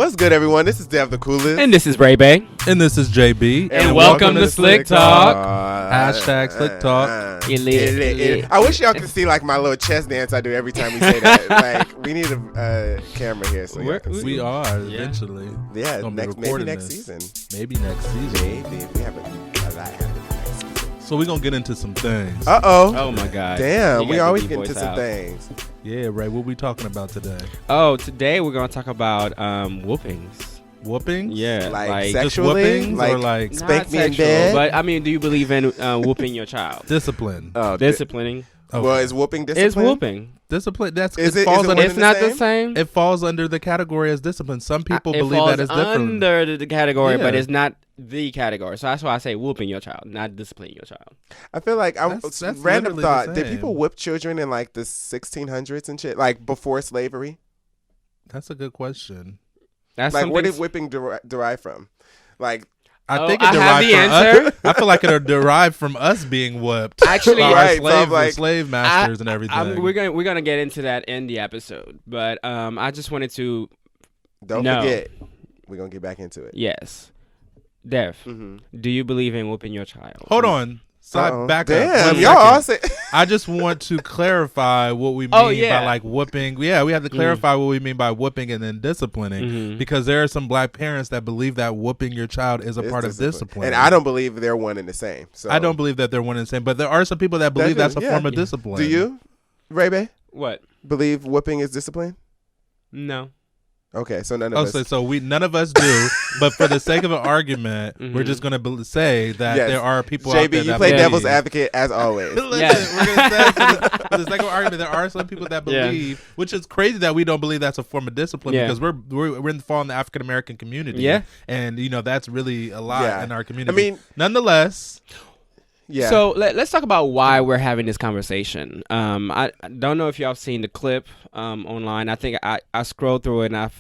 What's good, everyone? This is Dev the Coolest. And this is Ray Bay. And this is JB. And welcome to Slick Talk. Hashtag Slick Talk. I wish y'all could see like my little chest dance I do every time we say that. Like, we need a camera here so y'all can see. We are eventually. Yeah, maybe next season. Maybe next season. Maybe. We have a lot happening next season. So we're going to get into some things. Uh-oh. Oh, my God. Damn, we always get into some things. Yeah, Ray, what we talking about today? Oh, today we're going to talk about whoopings. Whoopings? Yeah. Like just sexually? whoopings or like spank me in sexual, bed? But, I mean, do you believe in whooping your child? discipline? Disciplining. Okay. Well, is whooping discipline? It's whooping. Discipline. It's not the same. It falls under the category as discipline. Some people believe that it's different. Under the category, Yeah. but it's not the category. So that's why I say whooping your child, not disciplining your child. I feel like That's random literally thought. the Did same. people whip children in like the 1600s and shit, like before slavery? That's a good question. That's Like, where something. did whipping derive from? Like, I think I it have derived the from answer. us. I feel like it derived from us being whipped. Actually, by right, our from, like, slave masters and everything. We're gonna get into that in the episode, but I just wanted to. don't No. forget, we're gonna get back into it. Yes, Dev, do you believe in whooping your child? Hold on. Back up. Damn, 1 y'all all second. say. I just want to clarify what we mean by like whooping. Yeah, we have to clarify what we mean by whooping and then disciplining because there are some black parents that believe that whooping your child is a part of discipline. And I don't believe they're one and the same. So I don't believe that they're one and the same, but there are some people that believe that's a form of discipline. Do you, Ray Bay, What? believe whooping is discipline? No. Okay, so none of us. So none of us do, but for the sake of an argument, we're just going to say that Yes. there are people JB, out there you that play believe. devil's advocate as always. Listen, Yes. we're gonna say for the sake of argument, there are some people that Yeah. believe, which is crazy that we don't believe that's a form of discipline because we're in the African American community, and that's really a lot in our community. I mean, nonetheless, So let's talk about why we're having this conversation. I don't know if y'all seen the clip online. I think I scrolled through it and I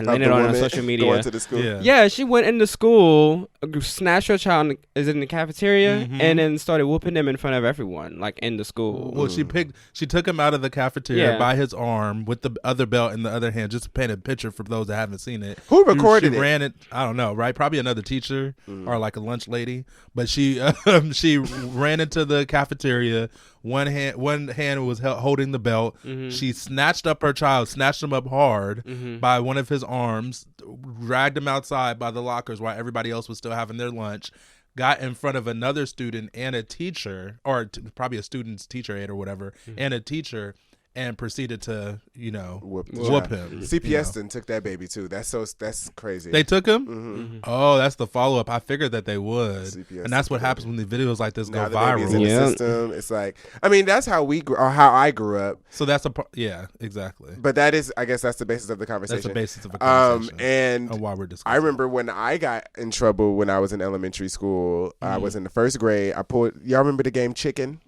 landed on her social media. Going to the school. Yeah, she went into school, snatched her child, is in the cafeteria, and then started whooping them in front of everyone, like in the school. well, she took him out of the cafeteria by his arm with the other belt in the other hand, just to paint a picture for those that haven't seen it. Who recorded she it? Ran it. I don't know, right? Probably another teacher or like a lunch lady. But she she ran into the cafeteria. One hand was holding the belt. She snatched up her child, snatched him up hard by one of his arms, dragged him outside by the lockers while everybody else was still having their lunch, got in front of another student and a teacher, or probably a student's teacher aide or whatever, and a teacher, and proceeded to, whoop him. CPS then took that baby too. That's crazy. They took him? Oh, that's the follow-up. I figured that they would. CPS and that's what happens when the videos like this now go the baby's viral. in the system. It's like, I mean, that's how how I grew up. So that's exactly. But that is, I guess that's the basis of the conversation. That's the basis of a conversation. And why we're discussing. I remember when I got in trouble when I was in elementary school. I was in the first grade. Y'all remember the game Chicken?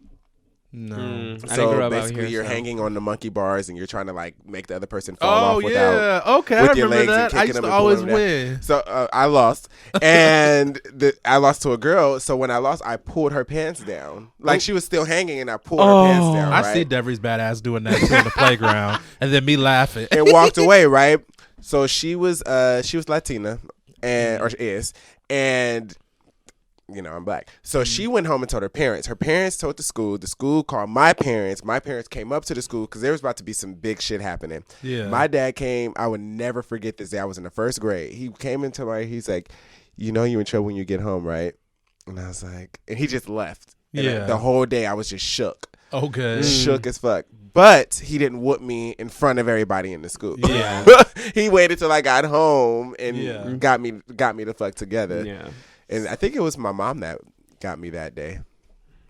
No. I didn't So grow up out basically, here, you're so. hanging on the monkey bars and you're trying to like make the other person fall off without. Okay, with I your remember legs and that. I kicking used them to and always pulling them win. So I lost, and I lost to a girl. So when I lost, I pulled her pants down. Like she was still hanging, and I pulled her pants down. I Right? see Devery's badass doing that too in the playground, and then me laughing. And walked away. Right. So she was Latina, or is, and. I'm black. So she went home and told her parents. Her parents told the school. The school called my parents. My parents came up to the school because there was about to be some big shit happening. Yeah. My dad came. I would never forget this day. I was in the first grade. He came into he's like, you're in trouble when you get home, right? And I was like, and he just left. And the whole day I was just shook. Okay. Shook as fuck. But he didn't whoop me in front of everybody in the school. Yeah. He waited till I got home and got me the fuck together. Yeah. And I think it was my mom that got me that day.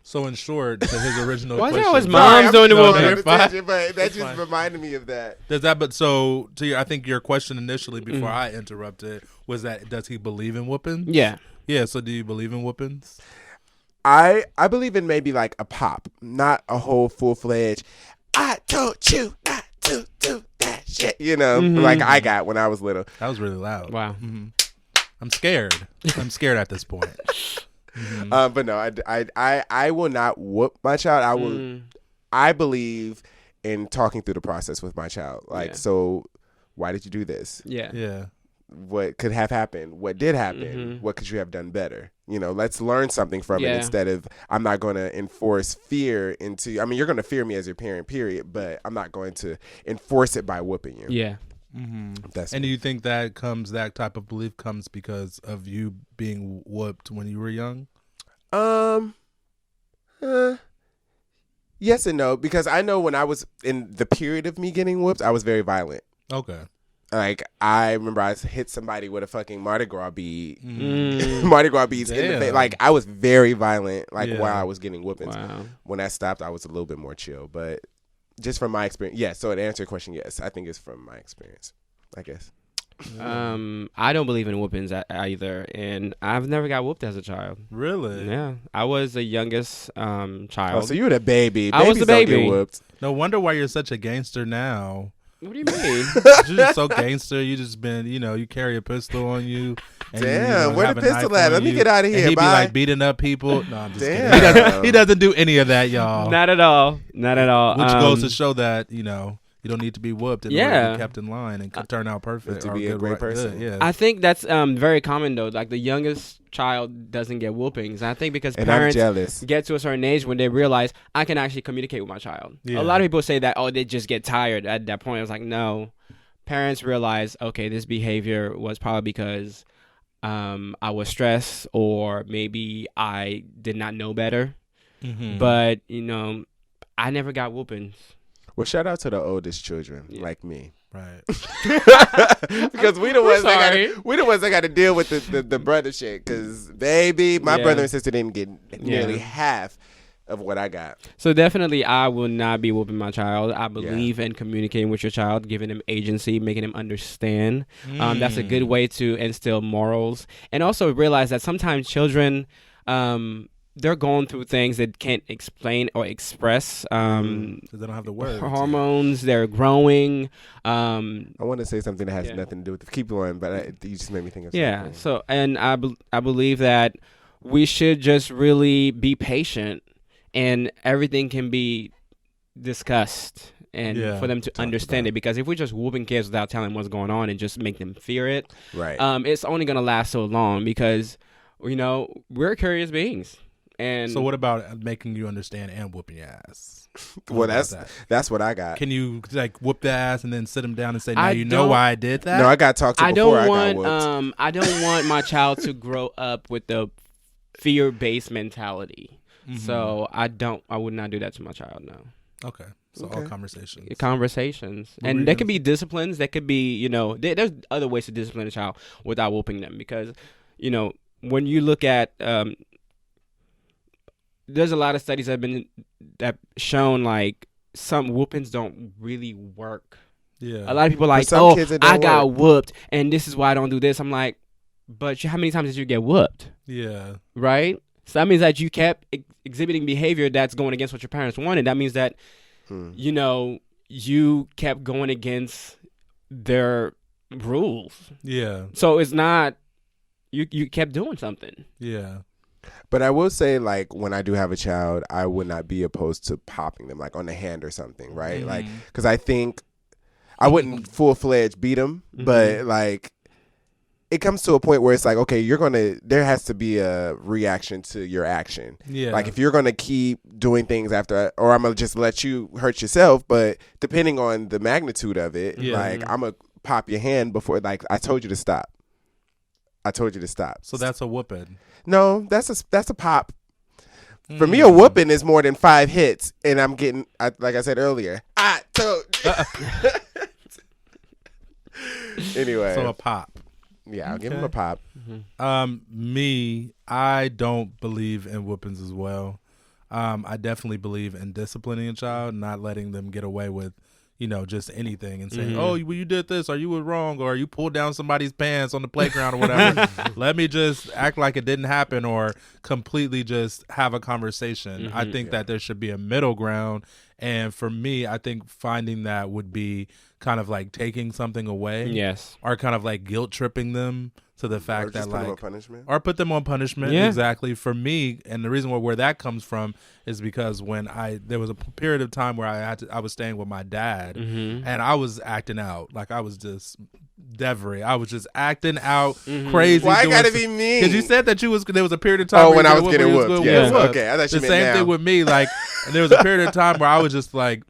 So in short, to his original Why is question. it always mom's doing the whooping? But that just reminded me of that. Does that? But so I think your question initially before I interrupted was that does he believe in whoopings? Yeah. Yeah. So do you believe in whoopings? I believe in maybe like a pop, not a whole full-fledged. I told you not to do that shit. Like I got when I was little. That was really loud. Wow. Mm-hmm. I'm scared. I'm scared at this point. But no, I will not whoop my child. I will. I believe in talking through the process with my child. Like, so why did you do this? Yeah. Yeah. what could have happened, what did happen, what could you have done better. Let's learn something from it instead of I'm not going to enforce fear into. I mean, you're going to fear me as your parent, period, but I'm not going to enforce it by whooping you. Yeah. And do you think that type of belief comes because of you being whooped when you were young? Yes and no, because I know when I was in the period of me getting whooped, I was very violent. Okay. Like, I remember I hit somebody with a fucking Mardi Gras bead. Mardi Gras beads in the face. Like, I was very violent, while I was getting whoopings. Wow. When I stopped, I was a little bit more chill. But just from my experience, yes. So to answer your question, yes. I think it's from my experience, I guess. I don't believe in whoopings either, and I've never got whooped as a child. Really? Yeah, I was the youngest child. Oh, so you were the baby. I was the baby. Don't get whooped. No wonder why you're such a gangster now. What do you mean? You're just so gangster. You just been, you carry a pistol on you. And damn, where the pistol at? Let me get out of here. And he be bye. like beating up people. No, I'm just kidding. He doesn't do any of that, y'all. Not at all. Not at all. Which goes to show that, you don't need to be whooped in order to be kept in line and turn out perfect. To be a great person. Yeah. I think that's very common, though. Like, the youngest child doesn't get whoopings. And I think because and parents I'm jealous. get to a certain age when they realize, I can actually communicate with my child. Yeah. A lot of people say that, they just get tired at that point. I was like, no. Parents realize, okay, this behavior was probably because I was stressed or maybe I did not know better. But, I never got whoopings. Well, shout out to the oldest children like me. Right. Because we the ones that got to deal with the brother shit. Because, baby, my brother and sister didn't get nearly half of what I got. So definitely I will not be whooping my child. I believe in communicating with your child, giving them agency, making them understand. That's a good way to instill morals. And also realize that sometimes children, they're going through things that can't explain or express. Because they don't have the words. Hormones, they're growing. I want to say something that has nothing to do with it. Keep going, but you just made me think of something. Yeah, so, and I believe that we should just really be patient and everything can be discussed and for them to understand it. Because if we're just whooping kids without telling them what's going on and just make them fear it, right? It's only going to last so long because, we're curious beings. And so what about making you understand and whooping your ass? Well, that's what I got. Can you whoop the ass and then sit them down and say, "Now you know why I did that"? No, I got talked to before I got whooped. I don't want my child to grow up with the fear-based mentality. So I would not do that to my child. No. Okay. So all conversations. And there could be disciplines. There could be, there's other ways to discipline a child without whooping them because, when you look at there's a lot of studies that shown like some whoopings don't really work. Yeah. A lot of people are like, I got whooped and this is why I don't do this. I'm like, but how many times did you get whooped? Yeah. Right? So that means that you kept exhibiting behavior that's going against what your parents wanted. That means that, you kept going against their rules. Yeah. So it's not, you kept doing something. Yeah. But I will say, like, when I do have a child, I would not be opposed to popping them, like, on the hand or something, right? Like, because I think I wouldn't full-fledged beat them, but, like, it comes to a point where it's like, okay, there has to be a reaction to your action. Yeah. Like, if you're going to keep doing things after, or I'm going to just let you hurt yourself, but depending on the magnitude of it, like, I'm going to pop your hand before, like, I told you to stop. So that's a whooping. No, that's a pop. For me, a whooping is more than 5 hits, and I'm getting, like I said earlier, I told you. Anyway. So a pop. Yeah, I'll give him a pop. Me, I don't believe in whoopings as well. I definitely believe in disciplining a child, not letting them get away with, just anything and saying, oh, well, you did this or you were wrong or you pulled down somebody's pants on the playground or whatever. Let me just act like it didn't happen or completely just have a conversation. I think that there should be a middle ground. And for me, I think finding that would be kind of like taking something away. Yes. Or kind of like guilt tripping them to the fact that like, or put them on punishment. Yeah. Exactly. For me, and the reason where that comes from is because when there was a period of time where I was staying with my dad and I was acting out. Like I was just Devery. I was just acting out crazy. Why gotta be me? Because you said that there was a period of time. When I was getting whooped. Yes. Okay, I thought you the meant same now. thing with me. Like, and there was a period of time where I was just like,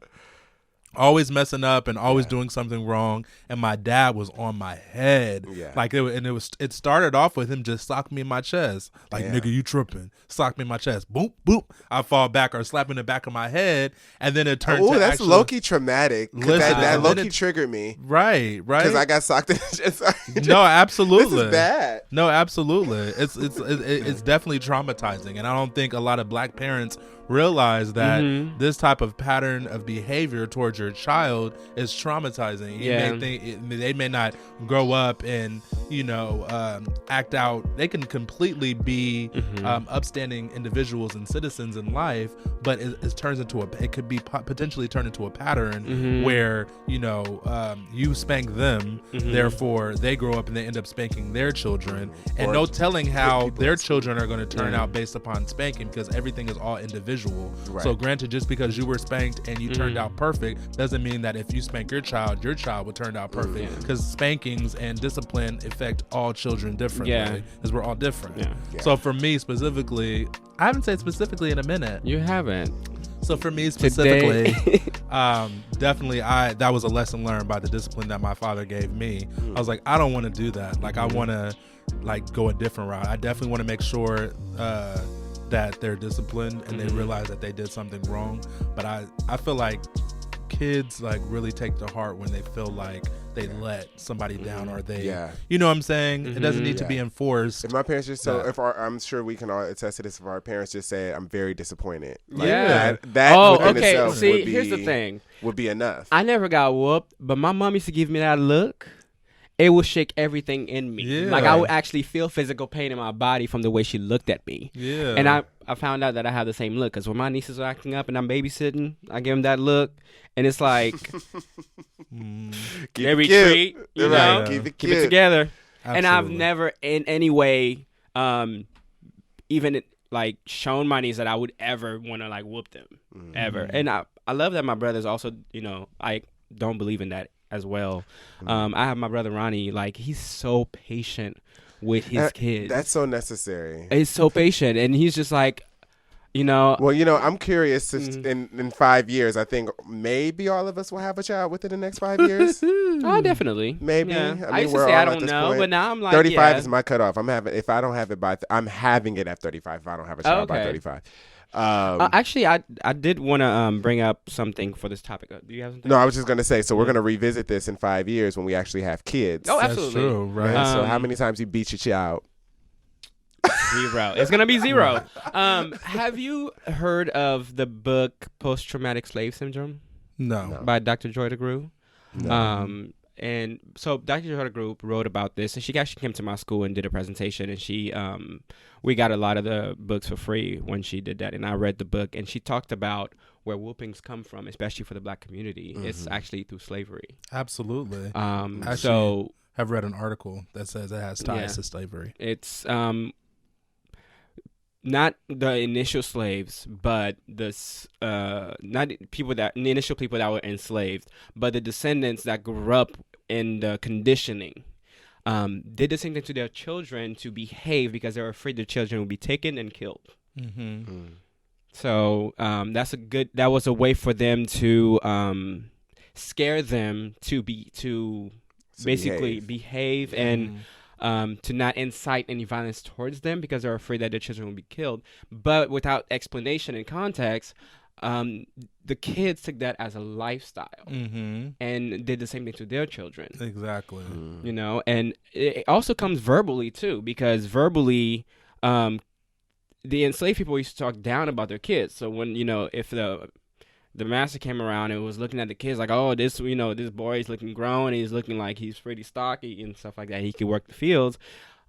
always messing up and always doing something wrong, and my dad was on my head. Like it started off with him just sock me in my chest, like nigga, you tripping, sock me in my chest, boop boop, I fall back or slap in the back of my head, and then it turned. Oh, that's low-key traumatic. That low-key triggered me. Right, because I got socked in the chest. No, absolutely, this is bad. No, absolutely, it's definitely traumatizing, and I don't think a lot of black parents realize that this type of pattern of behavior towards your child is traumatizing. They may not grow up and act out. They can completely be upstanding individuals and citizens in life, but it turns into it could be potentially turn into a pattern where you spank them, therefore they grow up and they end up spanking their children, and no telling how their children are going to turn out based upon spanking, because everything is all individual. Right. So granted, just because you were spanked and you turned out perfect doesn't mean that if you spank your child will turn out perfect, because spankings and discipline affect all children differently, because we're all different. So for me specifically, I haven't said specifically in a minute. You haven't. So for me specifically, definitely that was a lesson learned by the discipline that my father gave me. I was like, I don't want to do that. Like, I want to go a different route. I definitely want to make sure that they're disciplined and they realize that they did something wrong. But I feel like kids really take to heart when they feel like they let somebody down, or they, you know what I'm saying? It doesn't need to be enforced. If my parents just I'm sure we can all attest to this. If our parents just say, "I'm very disappointed," that within itself See, would be, here's the thing, would be enough. I never got whooped, but my mom used to give me that look. It would shake everything in me. Yeah. Like, I would actually feel physical pain in my body from the way she looked at me. Yeah. And I found out that I have the same look, because when my nieces are acting up and I'm babysitting, I give them that look, and it's like, they retreat, you know, keep it together. Absolutely. And I've never in any way even shown my niece that I would ever want to whoop them, ever. And I love that my brothers also, I don't believe in that as well. I have my brother Ronnie, he's so patient with his kids. That's so necessary. He's so patient, and he's just well, I'm curious in 5 years, I think maybe all of us will have a child within the next 5 years. Oh, definitely. Maybe. Yeah. I used to say I don't know, but now I'm 35 is my cutoff. If I don't have it I'm having it at 35 if I don't have a child by 35. Actually, I did want to bring up something for this topic. Do you have something? No, I was just going to say, so we're going to revisit this in 5 years when we actually have kids. Oh, absolutely. That's true, right? So how many times you beat your child? 0. It's going to be 0. Have you heard of the book Post-Traumatic Slave Syndrome? No. By Dr. Joy DeGruy? No. And so Dr. Joy DeGruy wrote about this, and she actually came to my school and did a presentation, and she we got a lot of the books for free when she did that, and I read the book, and she talked about where whoopings come from, especially for the black community. It's actually through slavery. Absolutely. So I've read an article that says it has ties to slavery. It's not the initial slaves, but not the initial people that were enslaved, but the descendants that grew up in the conditioning. Did the same thing to their children to behave because they were afraid their children would be taken and killed. So that was a way for them to scare them to basically behave and to not incite any violence towards them because they're afraid that their children will be killed. But without explanation and context, the kids took that as a lifestyle and did the same thing to their children. Exactly. And it also comes verbally too, because verbally, the enslaved people used to talk down about their kids. So when, if the master came around and was looking at the kids like, oh, this boy is looking grown, he's looking like he's pretty stocky and stuff like that, he could work the fields.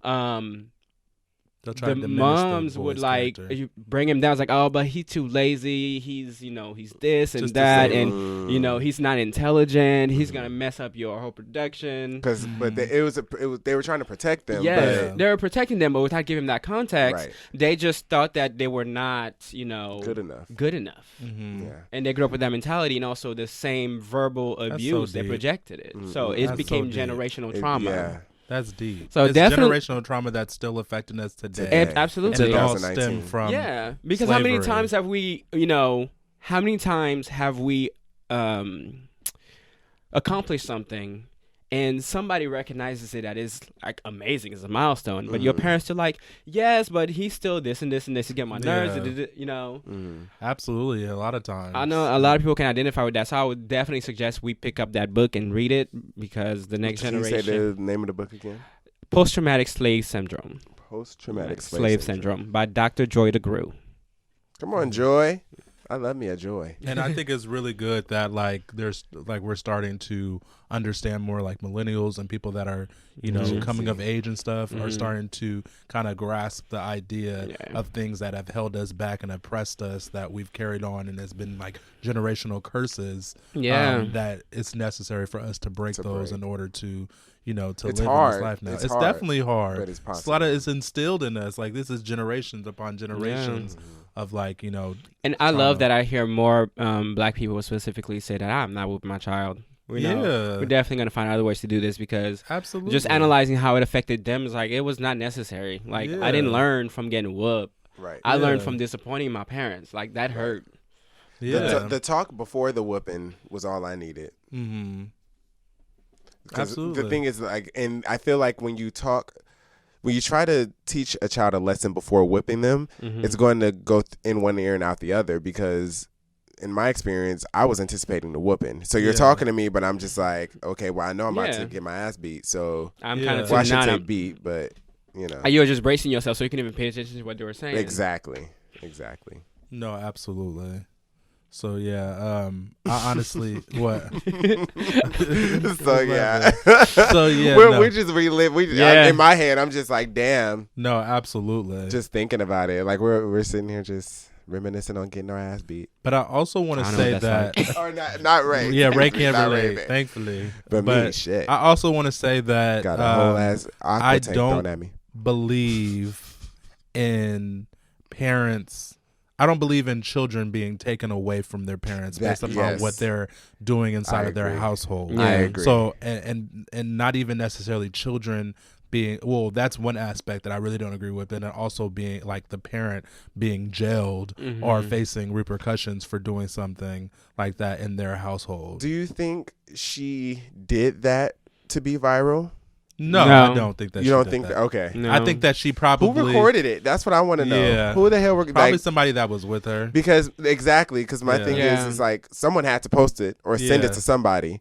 The They'll try the to diminish the moms would boy's like character. you bring him down. It's like, oh, but he's too lazy. He's he's this and Just to that, say, and he's not intelligent. He's gonna mess up your whole production. But they were trying to protect them. Yes, but they were protecting them, but without giving that context, Right. they just thought that they were not, good enough. good enough. Mhm. Yeah. And they grew up with that mentality, and also the same verbal abuse. They deep. projected it, so it That's became so deep. generational trauma. Yeah. That's deep. So it's definitely- generational trauma that's still affecting us today. Today. Absolutely. And it all 2019. stemmed from Yeah, because how many slavery. times have we, accomplished something, and somebody recognizes it that is like amazing, it's a milestone, but your parents still like, yes, but he's still this and this and this to get my nerves, Absolutely, a lot of times. I know a lot of people can identify with that, so I would definitely suggest we pick up that book and read it, because the next Can you generation. say the name of the book again? Post-traumatic slave syndrome. Post-traumatic Slave syndrome by Dr. Joy DeGruy. Come on, Joy. I love me a Joy. And I think it's really good that we're starting to understand more, like millennials and people that are coming of age and stuff are starting to kind of grasp the idea of things that have held us back and oppressed us, that we've carried on, and has been like generational curses. That it's necessary for us to break those in order to live hard. in this life now. It's It's hard, definitely hard. but it's possible. It's a lot of it's instilled in us. Like, this is generations upon generations of And I love that I hear more black people specifically say that I'm not whooping my child. We're definitely going to find other ways to do this, because absolutely just analyzing how it affected them is like, it was not necessary. Like, I didn't learn from getting whooped. Right. I learned from disappointing my parents. Like, that hurt. The talk before the whooping was all I needed. Mm-hmm. 'Cause Absolutely. the thing is, like, and I feel like when you try to teach a child a lesson before whipping them, it's going to go in one ear and out the other, because in my experience, I was anticipating the whooping. So you're talking to me, but I'm just like, okay, well, I know I'm about to get my ass beat, so I'm kind of I should say beat, but you were just bracing yourself so you can even pay attention to what they were saying. Exactly. No, absolutely. So I honestly what? So yeah. We just relive. In my head, I'm just like, damn. No, absolutely. Just thinking about it, like we're sitting here just reminiscing on getting our ass beat. But I also want to say that, or not Ray. Yeah, Ray can't Not relate, Ray, thankfully. But me, shit. I also want to say that Got a whole ass aqua tank thrown at me. Believe in parents. I don't believe in children being taken away from their parents based upon what they're doing inside of their household. Yeah. I agree. So and not even necessarily children being, well, that's one aspect that I really don't agree with, and also being like the parent being jailed or facing repercussions for doing something like that in their household. Do you think she did that to be viral? No, I don't think that. You don't think that? Okay. No. I think that she probably. Who recorded it? That's what I want to know. Yeah. Who the hell Probably somebody that was with her. Because my thing is like someone had to post it or send it to somebody.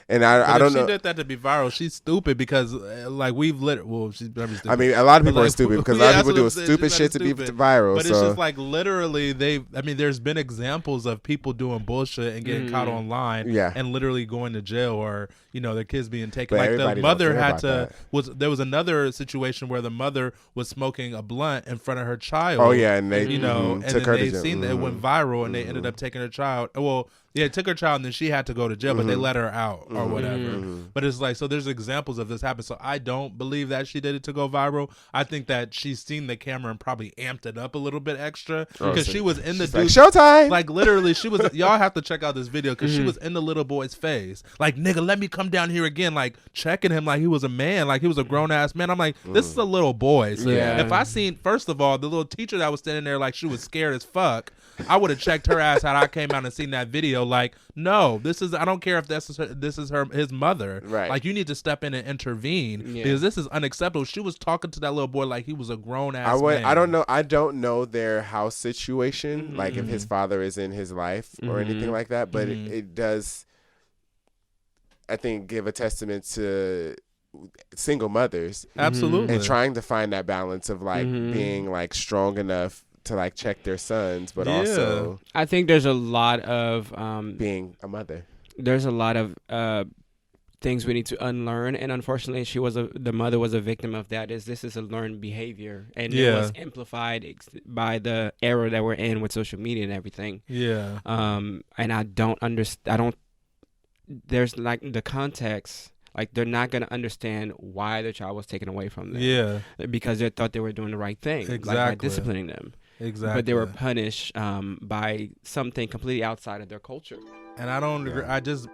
And I don't know. She did that to be viral. She's stupid because, like, we've she's very stupid. I mean, a lot of people are stupid because a lot of people do stupid shit to be viral. But it's just like literally there's been examples of people doing bullshit and getting caught online and literally going to jail, or, their kids being taken. But like the mother had to, that. there was another situation where the mother was smoking a blunt in front of her child. Oh, yeah. And they, and took then her they to jail. seen that it went viral and they ended up taking her child. Well, yeah, it took her child and then she had to go to jail, but they let her out or whatever. But it's like, so there's examples of this happen. So I don't believe that she did it to go viral. I think that she's seen the camera and probably amped it up a little bit extra because she was in the dude's, like, showtime. Like, literally, she was, y'all have to check out this video because she was in the little boy's face. Like, nigga, let me come down here again. Like, checking him like he was a man, like he was a grown ass man. I'm like, this is a little boy. So if I seen, first of all, the little teacher that was standing there like she was scared as fuck, I would have checked her ass had I came out and seen that video. Like, no, I don't care if this is his mother. Right. Like, you need to step in and intervene because this is unacceptable. She was talking to that little boy like he was a grown ass man. I don't know their house situation, like if his father is in his life or anything like that, but it does, I think, give a testament to single mothers. Absolutely. And trying to find that balance of like being like strong enough to like check their sons, but also I think there's a lot of being a mother. There's a lot of things we need to unlearn, and unfortunately the mother was a victim of that. This is a learned behavior, and it was amplified by the era that we're in with social media and everything. And I don't understand. There's like the context. Like, they're not going to understand why the child was taken away from them. Because they thought they were doing the right thing. Exactly. Like, by disciplining them. Exactly. But they were punished by something completely outside of their culture. And I don't agree. I just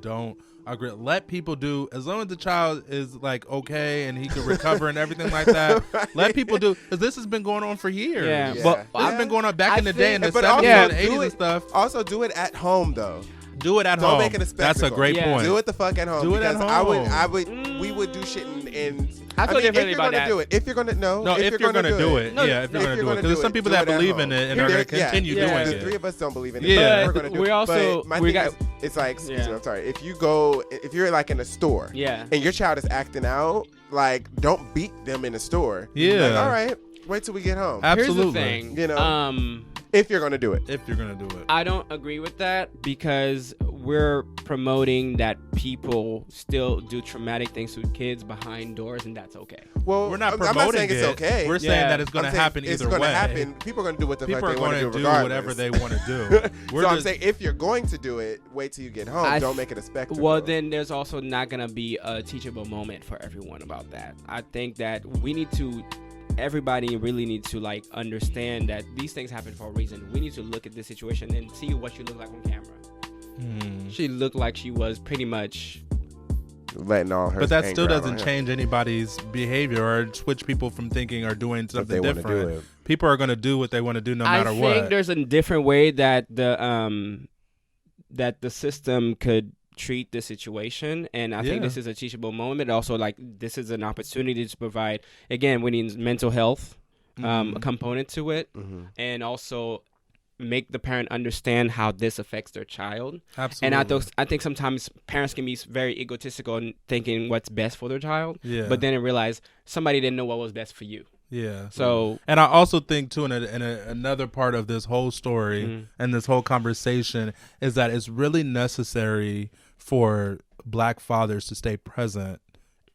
don't agree. Let people do, as long as the child is like okay and he can recover and everything like that. Let people do, because this has been going on for years. But I've been going on back in the day in the 70s and 80s and stuff. Also, do it at home though. Do it at home. Don't make it a spectacle. That's a great point. Do it the fuck at home. Do it at home. We would do shit in I feel differently about that. Do it. If you're gonna if you're gonna do it. Yeah, if you're gonna do it. Because there's some people that believe in it and are gonna continue doing it. The three of us don't believe in it. Yeah. We're gonna do it. But my thing is, it's like, excuse me, I'm sorry. If you're like in a store, and your child is acting out, like, don't beat them in the store. Yeah. Like, all right, wait till we get home. Absolutely. Here's the thing. You know. If you're going to do it. If you're going to do it. I don't agree with that, because we're promoting that people still do traumatic things to kids behind doors, and that's okay. Well, we're not promoting I'm not saying it's okay. We're saying that it's going to happen either way. It's going to happen. People are going to do what the fuck they want to do regardless. Whatever they want to do. I'm saying, if you're going to do it, wait till you get home. Don't make it a spectacle. Well, then there's also not going to be a teachable moment for everyone about that. I think that everybody really needs to like understand that these things happen for a reason. We need to look at this situation and see what she looked like on camera. She looked like she was pretty much letting all her. But that still doesn't change anybody's behavior or switch people from thinking or doing something different. People are going to do what they want to do no matter what. I think there's a different way that the system could treat the situation, and I think this is a teachable moment. Also, like, this is an opportunity to provide, again, we need mental health a component to it, and also make the parent understand how this affects their child. Absolutely. And I think sometimes parents can be very egotistical in thinking what's best for their child, but then realize somebody didn't know what was best for you. Yeah. So, and I also think too, in another part of this whole story and this whole conversation is that it's really necessary for Black fathers to stay present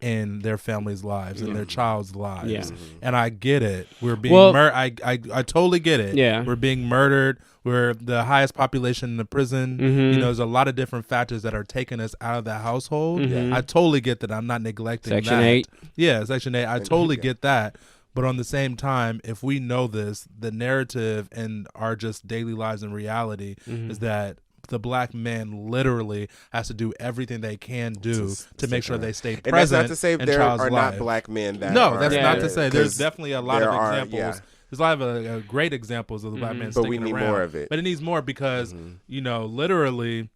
in their families' lives and their child's lives. Yeah. And I get it. We're being I totally get it. Yeah. We're being murdered. We're the highest population in the prison. You know, there's a lot of different factors that are taking us out of the household. I totally get that. I'm not neglecting Section that. 8. Yeah, Section 8. I totally get that. But on the same time, if we know this, the narrative in our just daily lives and reality is that the Black man literally has to do everything they can do to make sure they stay present. And that's not to say there are not Black men that No, that's not to say. There's definitely a lot of examples. Yeah. There's a lot of great examples of the Black man sticking around. But we need more of it. But it needs more because, you know, literally,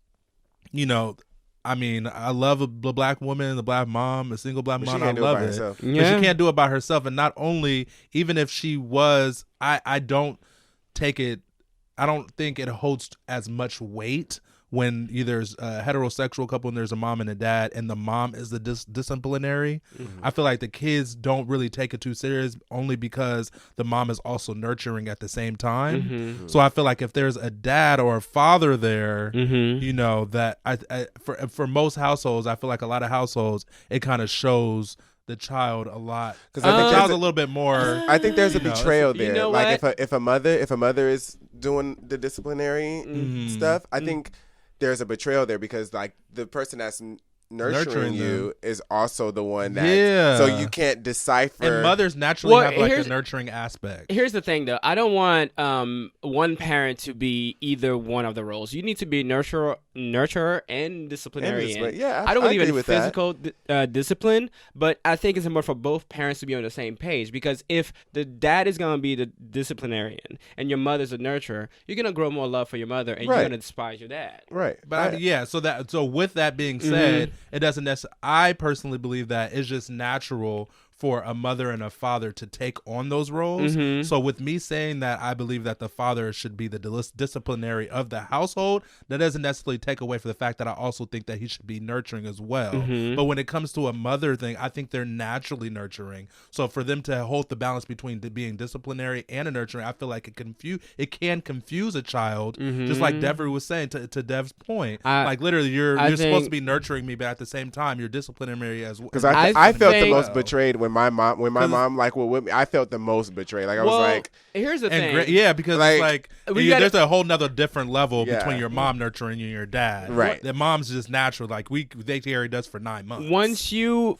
you know, I mean, I love a Black woman, the Black mom, a single Black mom. I love it. But she can't do it by herself. And not only, even if she was, I don't think it holds as much weight when there's a heterosexual couple and there's a mom and a dad and the mom is the disciplinary. I feel like the kids don't really take it too serious only because the mom is also nurturing at the same time. So I feel like if there's a dad or a father there, you know, that for most households, I feel like a lot of households, it kind of shows the child a lot, because I think the child's a little bit more. I think there's a betrayal there. You know like if a mother is doing the disciplinary stuff, I think there's a betrayal there, because like the person that's nurturing you is also the one that so you can't decipher. And mothers naturally have like a nurturing aspect. Here's the thing though, I don't want one parent to be either one of the roles. You need to be nurturer and disciplinarian. Yeah, I don't believe in physical discipline, but I think it's important for both parents to be on the same page, because if the dad is going to be the disciplinarian and your mother's a nurturer, you're going to grow more love for your mother and you're going to despise your dad. Right. But so with that being said, it doesn't necessarily, I personally believe that it's just natural for a mother and a father to take on those roles. So with me saying that I believe that the father should be the disciplinary of the household, that doesn't necessarily take away from the fact that I also think that he should be nurturing as well. But when it comes to a mother thing, I think they're naturally nurturing. So for them to hold the balance between being disciplinary and a nurturing, I feel like it can confuse a child, just like Dever was saying to Dev's point. Like literally, you're supposed to be nurturing me, but at the same time, you're disciplinary as well. Because I felt the most betrayed when my mom like with me. I felt the most betrayed. Like I was like, here's the thing. Because like, it's like there's a whole nother different level between your mom nurturing you and your dad. Right. The mom's just natural. Like they carried us for 9 months. Once you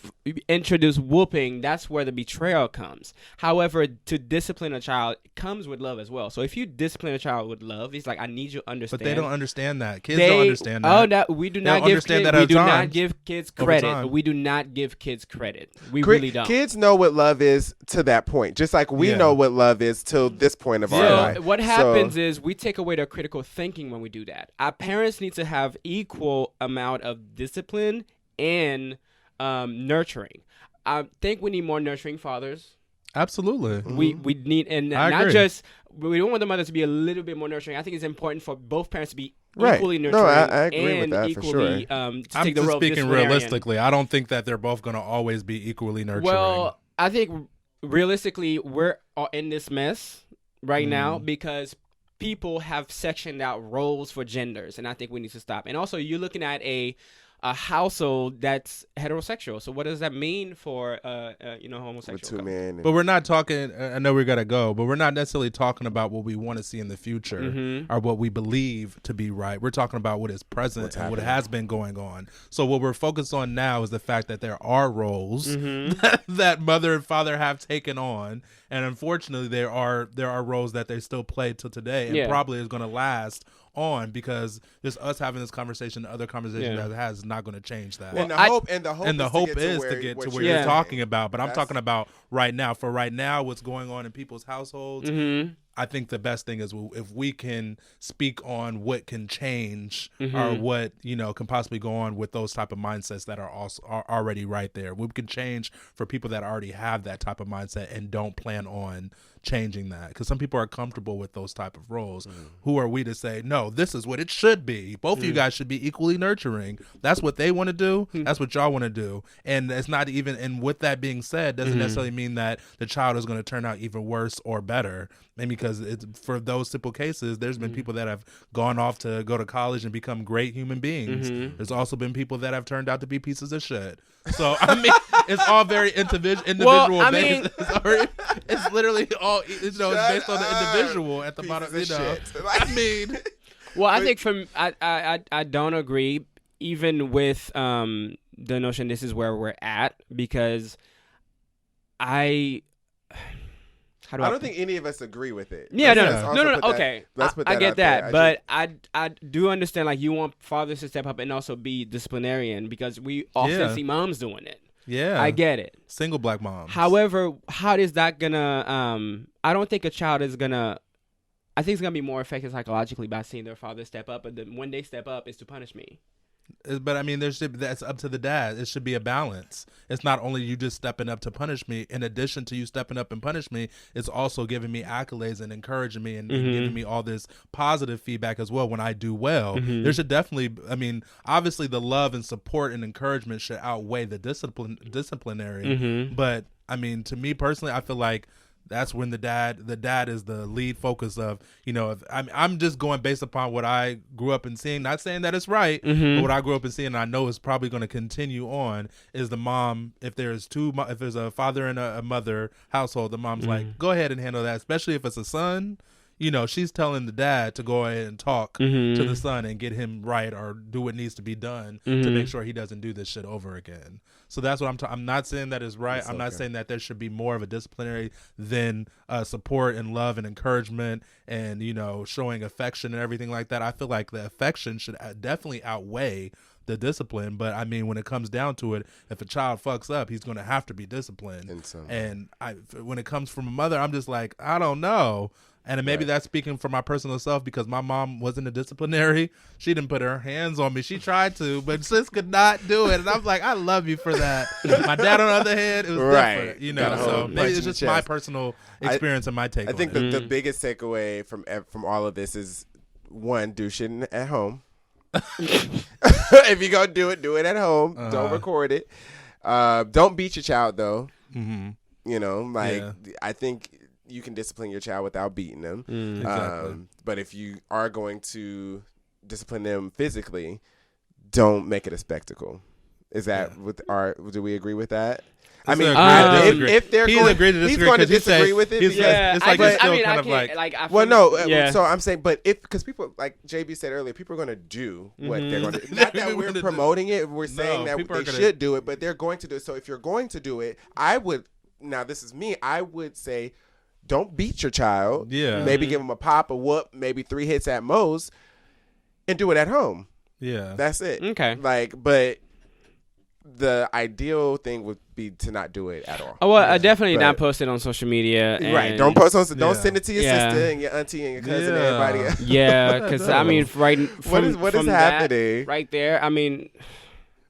introduce whooping, that's where the betrayal comes. However, to discipline a child comes with love as well. So if you discipline a child with love, it's like, I need you to understand. But they don't understand that. Kids don't understand that. Oh, that we do not give kids. We do not give kids credit. We do not give kids credit. We really don't. Kids know what love is to that point, just like we know what love is till this point of our life. What happens is we take away their critical thinking when we do that. Our parents need to have equal amount of discipline and nurturing. I think we need more nurturing fathers. Absolutely. We need, and not just, we don't want the mother to be a little bit more nurturing. I think it's important for both parents to be equally nurturing. No, I agree with that equally, for sure. I'm just speaking realistically. I don't think that they're both going to always be equally nurturing. Well, I think realistically, we're in this mess right now because people have sectioned out roles for genders, and I think we need to stop. And also, you're looking at a household that's heterosexual. So what does that mean for homosexual? With two men. But we're not talking. I know we gotta go, but we're not necessarily talking about what we want to see in the future or what we believe to be right. We're talking about what is present and what has been going on. So what we're focused on now is the fact that there are roles that mother and father have taken on, and unfortunately there are roles that they still play till today, and probably is going to last on, because just us having this conversation, other conversation that has not going to change that. Well, and the hope is to get to where you're talking about. But I'm talking about right now. For right now, what's going on in people's households. I think the best thing is if we can speak on what can change or what can possibly go on with those type of mindsets that are already right there. We can change for people that already have that type of mindset and don't plan on changing that, because some people are comfortable with those type of roles. Who are we to say no, this is what it should be? Both of you guys should be equally nurturing. That's what they want to do. That's what y'all want to do. And it's not even, and with that being said, doesn't necessarily mean that the child is going to turn out even worse or better. And because it's, for those simple cases, there's been people that have gone off to go to college and become great human beings. There's also been people that have turned out to be pieces of shit. So I mean, it's all very individual based. It's literally all it's based on the individual at the bottom. I mean, well, I think I don't agree even with the notion this is where we're at, because I don't think any of us agree with it. Yeah, no. Okay, I get that, but I do understand, like, you want fathers to step up and also be disciplinarian, because we often see moms doing it. Yeah, I get it. Single black moms. However, how is that gonna? I don't think a child is gonna. I think it's gonna be more effective psychologically by seeing their father step up, but then when they step up, is to punish me. But I mean, that's up to the dad. It should be a balance. It's not only you just stepping up to punish me. In addition to you stepping up and punish me, it's also giving me accolades and encouraging me and giving me all this positive feedback as well when I do well. There should definitely, I mean, obviously the love and support and encouragement should outweigh the disciplinary. But I mean, to me personally, I feel like that's when the dad is the lead focus of, if I'm just going based upon what I grew up and seeing, not saying that it's right, but what I grew up and seeing, and I know is probably going to continue on, is the mom, if there's a father and a mother household, the mom's like, go ahead and handle that, especially if it's a son. She's telling the dad to go ahead and talk to the son and get him right or do what needs to be done to make sure he doesn't do this shit over again. So that's what I'm not saying that is right. I'm not saying that there should be more of a disciplinary than support and love and encouragement and, showing affection and everything like that. I feel like the affection should definitely outweigh the discipline. But I mean, when it comes down to it, if a child fucks up, he's going to have to be disciplined. And when it comes from a mother, I'm just like, I don't know. And maybe that's speaking for my personal self because my mom wasn't a disciplinary. She didn't put her hands on me. She tried to, but sis could not do it. And I'm like, I love you for that. My dad, on the other hand, it was different. You know, so maybe it's just my personal experience and my take. I think the biggest takeaway from all of this is, one, do shit at home. If you're gonna do it at home. Don't record it. Don't beat your child though. You know, I think you can discipline your child without beating them. Exactly. But if you are going to discipline them physically, don't make it a spectacle. Is that do we agree with that? I mean, if they're he's going to disagree with it. It's like it's still kind of like. So I'm saying, but because people, like JB said earlier, people are going to do what they're going to do. Not that we're promoting it. We're saying that they should do it, but they're going to do it. So if you're going to do it, now this is me, I would say, don't beat your child. Yeah. Maybe give them a pop, a whoop, maybe 3 hits at most, and do it at home. Yeah. That's it. Okay. But the ideal thing would be to not do it at all. Oh, well, definitely not post it on social media. Right. Don't post on. Don't send it to your sister and your auntie and your cousin and everybody else. Yeah, because I mean, what is happening right there? I mean,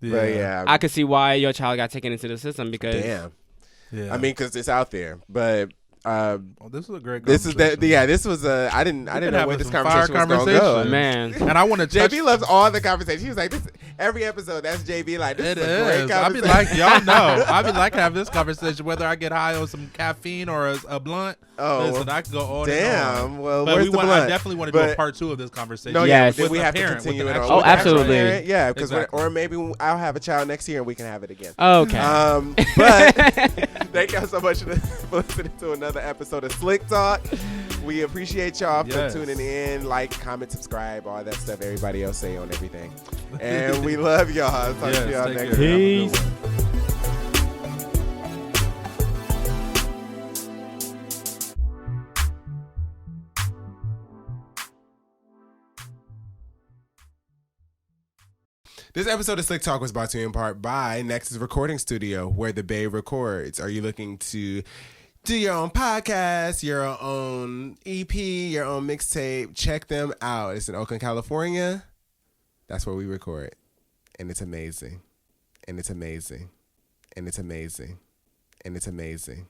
I could see why your child got taken into the system because. Damn. Yeah. I mean, because it's out there, but. This was a great conversation. This was a. I didn't know where this conversation was going to go. Man, and I want to. JB loves all the conversation. He was like, every episode. That's JB. Like, this is a great conversation. I be like, y'all know. I be like to have this conversation whether I get high on some caffeine or a blunt. Oh, listen, I can go on. Damn. And on. Well, but where's the blunt? I definitely want to do a part 2 of this conversation. No, yes. We have to continue it on. Oh, absolutely. Yeah, because or maybe I'll have a child next year and we can have it again. Okay. But thank y'all so much for listening to another episode of Slick Talk. We appreciate y'all for tuning in. Like, comment, subscribe, all that stuff everybody else say on everything. And we love y'all. Talk to y'all next time. Peace. This episode of Slick Talk was brought to you in part by Nexus Recording Studio, where the Bay records. Are you looking to do your own podcast, your own EP, your own mixtape? Check them out. It's in Oakland, California. That's where we record. And it's amazing. And it's amazing. And it's amazing. And it's amazing.